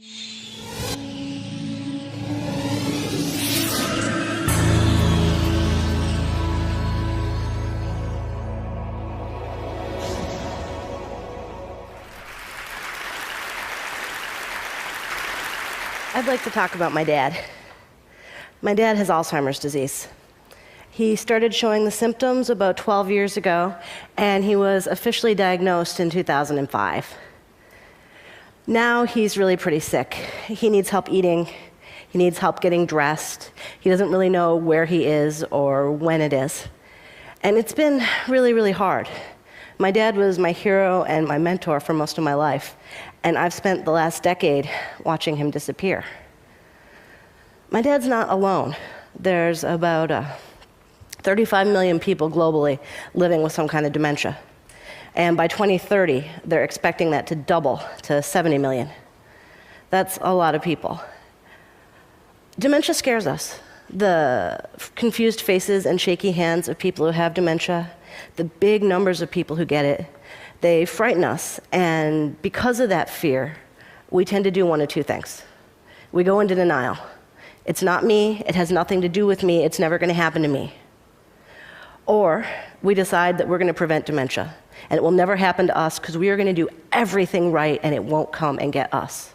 I'd like to talk about my dad. My dad has Alzheimer's disease. He started showing the symptoms about 12 years ago, and he was officially diagnosed in 2005. Now he's really pretty sick. He needs help eating. He needs help getting dressed. He doesn't really know where he is or when it is. And it's been really, really hard. My dad was my hero and my mentor for most of my life, and I've spent the last decade watching him disappear. My dad's not alone. There's about 35 million people globally living with some kind of dementia. And by 2030, they're expecting that to double to 70 million. That's a lot of people. Dementia scares us. The confused faces and shaky hands of people who have dementia, the big numbers of people who get it, they frighten us. And because of that fear, we tend to do one of two things. We go into denial. It's not me, it has nothing to do with me, it's never going to happen to me. Or we decide that we're going to prevent dementia, and it will never happen to us because we are going to do everything right and it won't come and get us.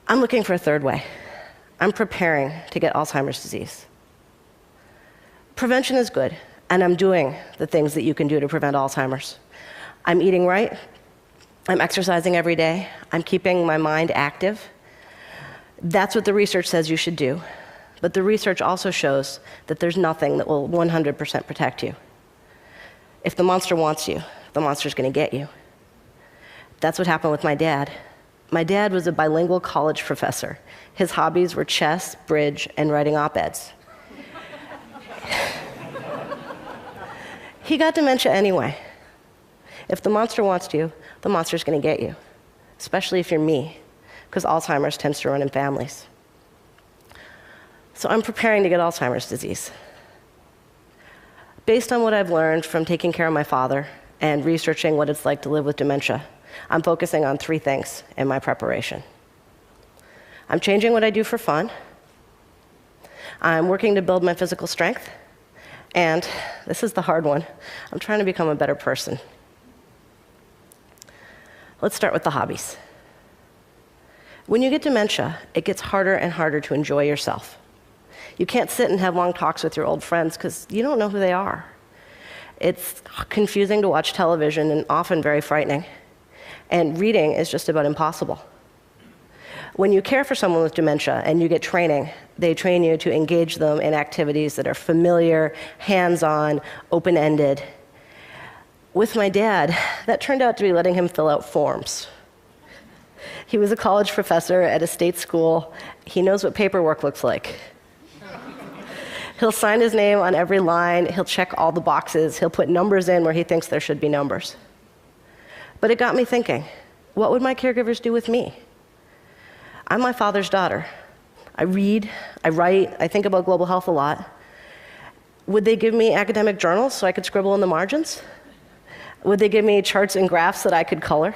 I'm looking for a third way. I'm preparing to get Alzheimer's disease. Prevention is good, and I'm doing the things that you can do to prevent Alzheimer's. I'm eating right, I'm exercising every day, I'm keeping my mind active. That's what the research says you should do. But the research also shows that there's nothing that will 100% protect you. If the monster wants you, the monster's going to get you. That's what happened with my dad. My dad was a bilingual college professor. His hobbies were chess, bridge, and writing op-eds. He got dementia anyway. If the monster wants you, the monster's going to get you, especially if you're me, because Alzheimer's tends to run in families. So I'm preparing to get Alzheimer's disease. Based on what I've learned from taking care of my father and researching what it's like to live with dementia, I'm focusing on three things in my preparation. I'm changing what I do for fun. I'm working to build my physical strength. And this is the hard one. I'm trying to become a better person. Let's start with the hobbies. When you get dementia, it gets harder and harder to enjoy yourself. You can't sit and have long talks with your old friends because you don't know who they are. It's confusing to watch television and often very frightening. And reading is just about impossible. When you care for someone with dementia and you get training, they train you to engage them in activities that are familiar, hands-on, open-ended. With my dad, that turned out to be letting him fill out forms. He was a college professor at a state school. He knows what paperwork looks like. He'll sign his name on every line. He'll check all the boxes. He'll put numbers in where he thinks there should be numbers. But it got me thinking, what would my caregivers do with me? I'm my father's daughter. I read, I write, I think about global health a lot. Would they give me academic journals so I could scribble in the margins? Would they give me charts and graphs that I could color?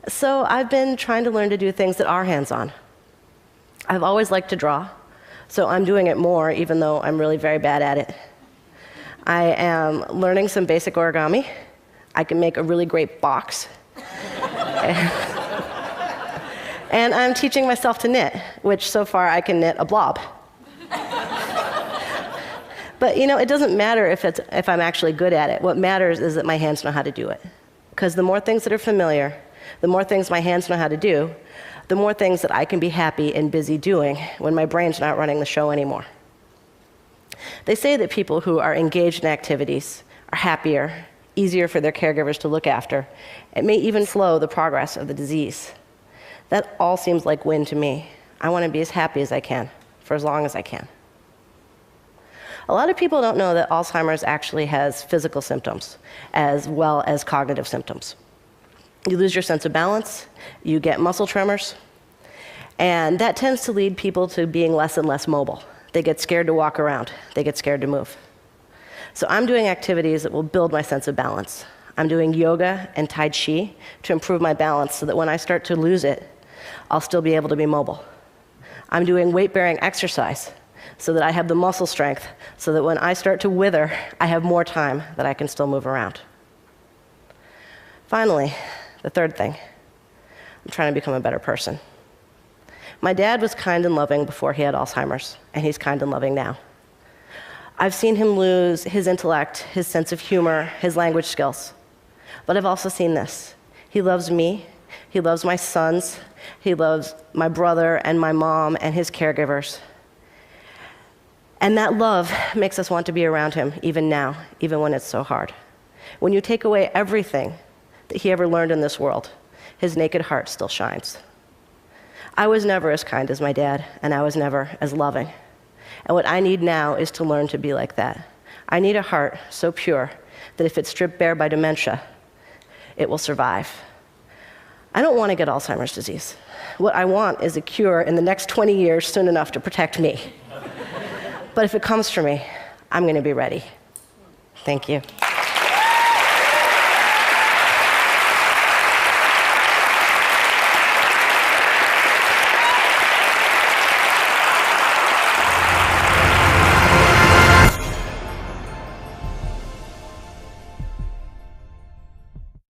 So I've been trying to learn to do things that are hands-on. I've always liked to draw, so I'm doing it more, even though I'm really very bad at it. I am learning some basic origami. I can make a really great box. And I'm teaching myself to knit, which so far I can knit a blob. But you know, it doesn't matter if I'm actually good at it. What matters is that my hands know how to do it. Because the more things that are familiar, the more things my hands know how to do, the more things that I can be happy and busy doing when my brain's not running the show anymore. They say that people who are engaged in activities are happier, easier for their caregivers to look after. It may even slow the progress of the disease. That all seems like win to me. I want to be as happy as I can, for as long as I can. A lot of people don't know that Alzheimer's actually has physical symptoms as well as cognitive symptoms. You lose your sense of balance, you get muscle tremors, and that tends to lead people to being less and less mobile. They get scared to walk around, they get scared to move. So I'm doing activities that will build my sense of balance. I'm doing yoga and Tai Chi to improve my balance so that when I start to lose it, I'll still be able to be mobile. I'm doing weight-bearing exercise so that I have the muscle strength so that when I start to wither, I have more time that I can still move around. Finally, the third thing, I'm trying to become a better person. My dad was kind and loving before he had Alzheimer's, and he's kind and loving now. I've seen him lose his intellect, his sense of humor, his language skills. But I've also seen this. He loves me, he loves my sons, he loves my brother and my mom and his caregivers. And that love makes us want to be around him even now, even when it's so hard. When you take away everything that he ever learned in this world, his naked heart still shines. I was never as kind as my dad, and I was never as loving. And what I need now is to learn to be like that. I need a heart so pure that if it's stripped bare by dementia, it will survive. I don't want to get Alzheimer's disease. What I want is a cure in the next 20 years soon enough to protect me. But if it comes for me, I'm going to be ready. Thank you.